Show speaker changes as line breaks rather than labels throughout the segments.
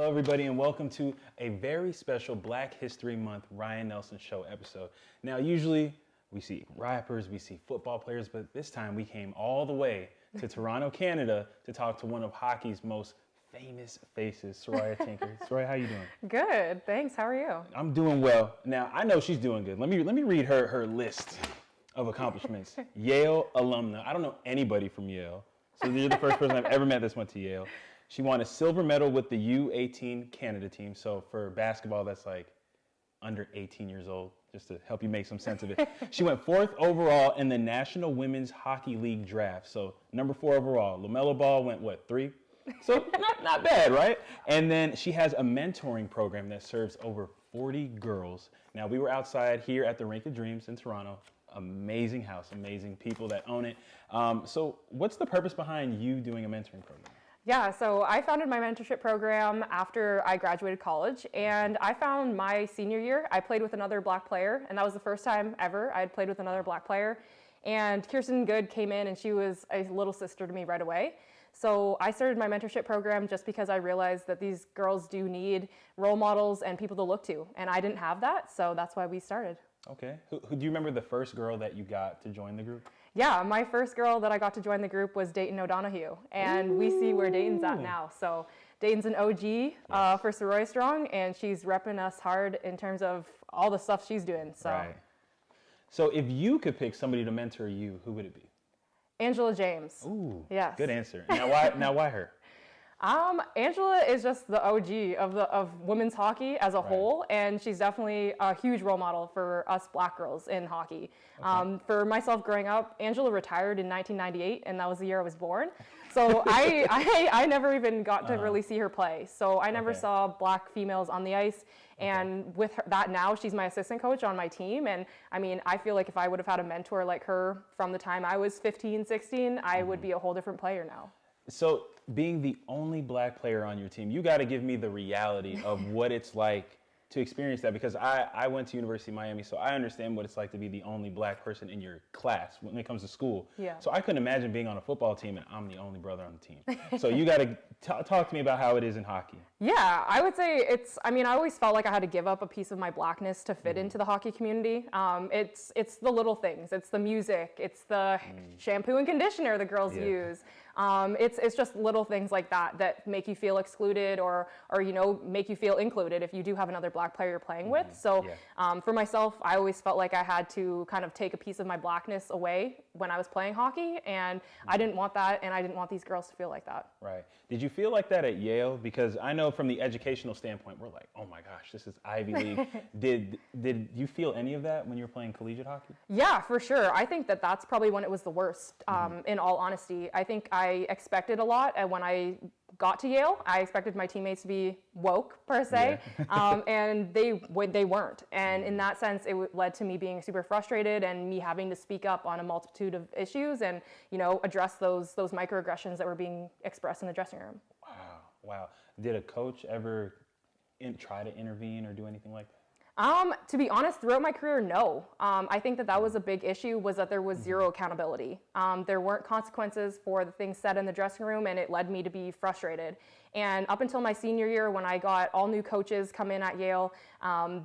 everybody, and welcome to a very special Black History Month Ryan Nelson Show episode. Now, usually we see rappers, we see football players, but this time we came all the way to Toronto, Canada to talk to one of hockey's most famous faces, Saroya Tinker. Saroya, how you doing?
Good, thanks. How are you?
I'm doing well. Now, I know she's doing good. Let me read her list of accomplishments. Yale alumna. I don't know anybody from Yale, so you're the first person I've ever met that's went to Yale. She won a silver medal with the U18 Canada team. So for basketball, that's like under 18 years old, just to help you make some sense of it. She went 4th overall in the National Women's Hockey League draft. So number 4 overall. LaMelo Ball went, 3? So not bad, right? And then she has a mentoring program that serves over 40 girls. Now, we were outside here at the Rink of Dreams in Toronto. Amazing house, amazing people that own it. So what's the purpose behind you doing a mentoring program?
Yeah, so I founded my mentorship program after I graduated college, and I found my senior year, I played with another Black player, and that was the first time ever I had played with another Black player. And Kirsten Good came in, and she was a little sister to me right away. So I started my mentorship program just because I realized that these girls do need role models and people to look to, and I didn't have that, so that's why we started.
Okay. Who do you remember the first girl that you got to join the group?
Yeah, my first girl that I got to join the group was Dayton O'Donohue, and we see where Dayton's at now. So Dayton's an OG for Saroya Strong, and she's repping us hard in terms of all the stuff she's doing. So.
Right. So if you could pick somebody to mentor you, who would it be?
Angela James.
Ooh,
yes.
Good answer. Now why her?
Angela is just the OG of women's hockey as a whole, and she's definitely a huge role model for us Black girls in hockey. Okay. For myself growing up, Angela retired in 1998, and that was the year I was born. So I never even got to really see her play. So I never saw Black females on the ice. And with that now, she's my assistant coach on my team. And I mean, I feel like if I would have had a mentor like her from the time I was 15, 16, I would be a whole different player now.
So being the only Black player on your team, you got to give me the reality of what it's like to experience that, because I went to University of Miami, so I understand what it's like to be the only Black person in your class when it comes to school.
Yeah. So
I couldn't imagine being on a football team and I'm the only brother on the team. So you got to talk to me about how it is in hockey.
Yeah, I would say I always felt like I had to give up a piece of my Blackness to fit into the hockey community. It's the little things. It's the music. It's the shampoo and conditioner the girls use. It's just little things like that make you feel excluded or make you feel included if you do have another Black player you're playing with. So for myself, I always felt like I had to kind of take a piece of my Blackness away when I was playing hockey, and I didn't want that, and I didn't want these girls to feel like that.
Right. Did you feel like that at Yale? Because I know from the educational standpoint, we're like, oh my gosh, this is Ivy League. Did you feel any of that when you were playing collegiate hockey? Yeah,
for sure. I think that's probably when it was the worst, in all honesty. I think I expected a lot, and when I got to Yale, I expected my teammates to be woke, per se, and they weren't. And in that sense, it led to me being super frustrated and me having to speak up on a multitude of issues and, address those microaggressions that were being expressed in the dressing room.
Wow. Did a coach ever try to intervene or do anything like that?
To be honest, throughout my career, no. I think that was a big issue, was that there was zero accountability. There weren't consequences for the things said in the dressing room, and it led me to be frustrated. And up until my senior year, when I got all new coaches come in at Yale,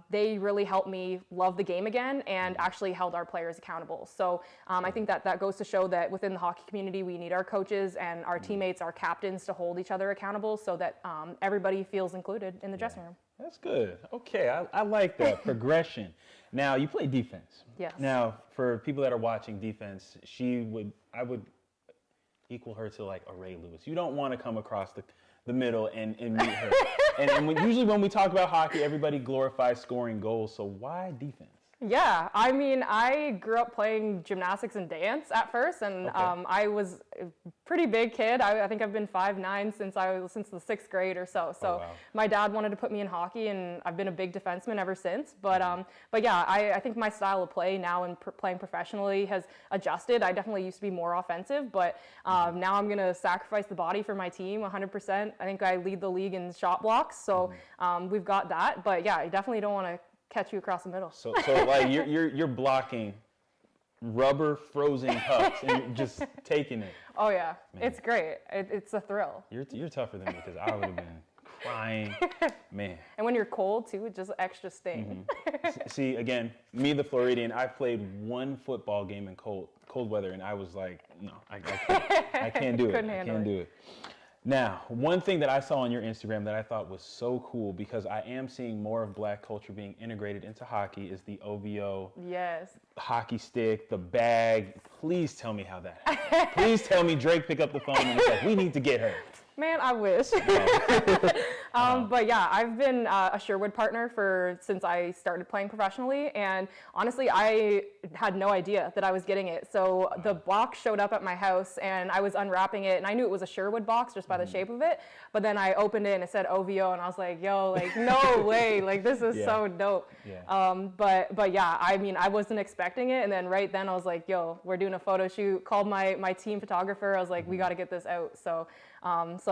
they really helped me love the game again and actually held our players accountable. So I think that goes to show that within the hockey community, we need our coaches and our teammates, our captains, to hold each other accountable so that everybody feels included in the dressing room.
That's good. Okay, I like that progression. Now, you play defense.
Yes.
Now, for people that are watching defense, I would equal her to like a Ray Lewis. You don't want to come across the middle and meet her. and usually when we talk about hockey, everybody glorifies scoring goals. So why defense?
Yeah, I mean, I grew up playing gymnastics and dance at first, and I was a pretty big kid. I think I've been 5'9" since the 6th grade or so. So my dad wanted to put me in hockey, and I've been a big defenseman ever since. But yeah, I think my style of play now and playing professionally has adjusted. I definitely used to be more offensive, but now I'm gonna sacrifice the body for my team 100%. I think I lead the league in shot blocks, so we've got that. But yeah, I definitely don't want to catch you across the middle.
So like you're blocking rubber frozen pucks and you're just taking it.
Oh yeah, man. It's great. It's a thrill.
You're tougher than me because I would have been crying. Man.
And when you're cold too, it just extra sting.
See, again, me, the Floridian, I've played one football game in cold weather, and I was like, no, I can't do it. I can't do it. Now, one thing that I saw on your Instagram that I thought was so cool, because I am seeing more of Black culture being integrated into hockey, is the OVO hockey stick, the bag. Please tell me how that happened. Please tell me Drake picked up the phone and was like, we need to get her.
Man, I wish. But yeah, I've been a Sherwood partner since I started playing professionally, and honestly, I had no idea that I was getting it. So the box showed up at my house, and I was unwrapping it, and I knew it was a Sherwood box just by the shape of it. But then I opened it and it said OVO, and I was like, yo, like no way, like this is so dope. But yeah, I mean, I wasn't expecting it, and then right then I was like, yo, we're doing a photo shoot. Called my team photographer. I was like, we got to get this out. So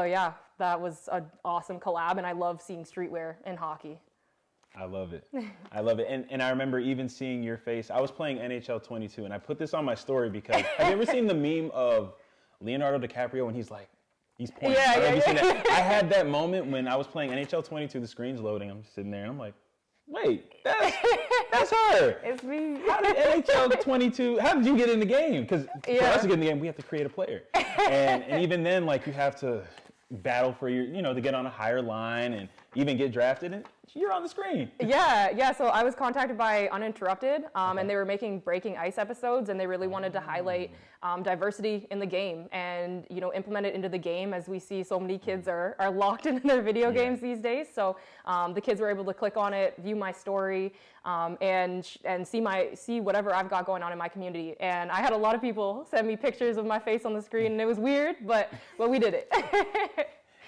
yeah, that was an awesome collab, and I love seeing streetwear in hockey.
I love it. I love it. And I remember even seeing your face. I was playing NHL 22, and I put this on my story because have you ever seen the meme of Leonardo DiCaprio when he's pointing?
Yeah.
I had that moment when I was playing NHL 22, the screen's loading, I'm sitting there, and I'm like, wait, that's her.
It's me.
How did NHL 22, how did you get in the game? Because for us to get in the game, we have to create a player. And even then, like, you have to battle for to get on a higher line and even get drafted, and you're on the screen.
Yeah. So I was contacted by Uninterrupted, and they were making Breaking Ice episodes, and they really wanted to highlight diversity in the game and implement it into the game, as we see so many kids are locked into their video games these days. So the kids were able to click on it, view my story, and see whatever I've got going on in my community. And I had a lot of people send me pictures of my face on the screen, and it was weird, but we did it.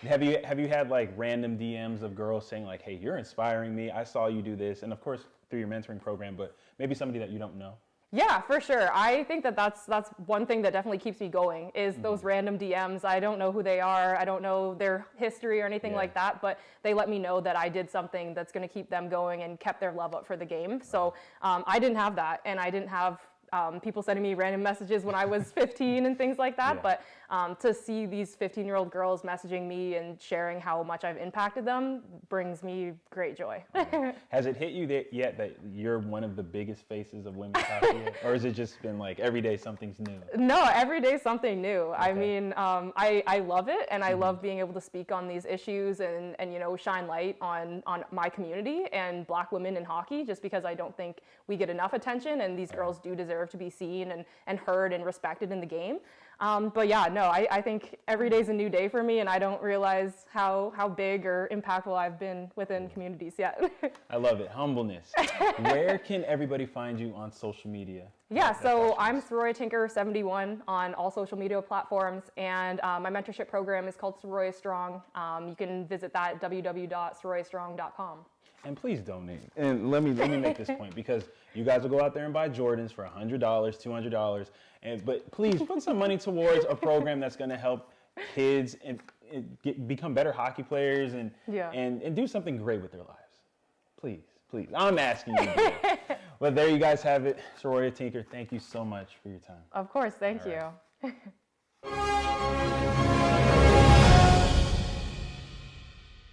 Have you had like random DMs of girls saying like, hey, you're inspiring me, I saw you do this, and of course through your mentoring program, but maybe somebody that you don't know?
Yeah, for sure. I think that's one thing that definitely keeps me going is those random DMs. I don't know who they are. I don't know their history or anything like that, but they let me know that I did something that's going to keep them going and kept their love up for the game. So I didn't have that, and I didn't have people sending me random messages when I was 15 and things like that. But to see these 15-year-old girls messaging me and sharing how much I've impacted them brings me great joy.
Has it hit you yet that you're one of the biggest faces of women's hockey yet? Or has it just been like every day something's new?
No, every day something new. Okay. I mean, I love it, and I love being able to speak on these issues and shine light on my community and Black women in hockey, just because I don't think we get enough attention, and these girls do deserve to be seen and heard and respected in the game. But yeah, no, I think every day's a new day for me, and I don't realize how big or impactful I've been within communities yet.
I love it. Humbleness. Where can everybody find you on social media?
Yeah, so I'm Saroya Tinker 71 on all social media platforms, and my mentorship program is called Saroya Strong. You can visit that at www.saroyastrong.com.
And please donate. And let me make this point, because you guys will go out there and buy Jordans for $100, $200, but please put some money towards a program that's going to help kids and become better hockey players and do something great with their lives. Please. I'm asking you. But there you guys have it. Saroya Tinker, thank you so much for your time.
Of course, thank you.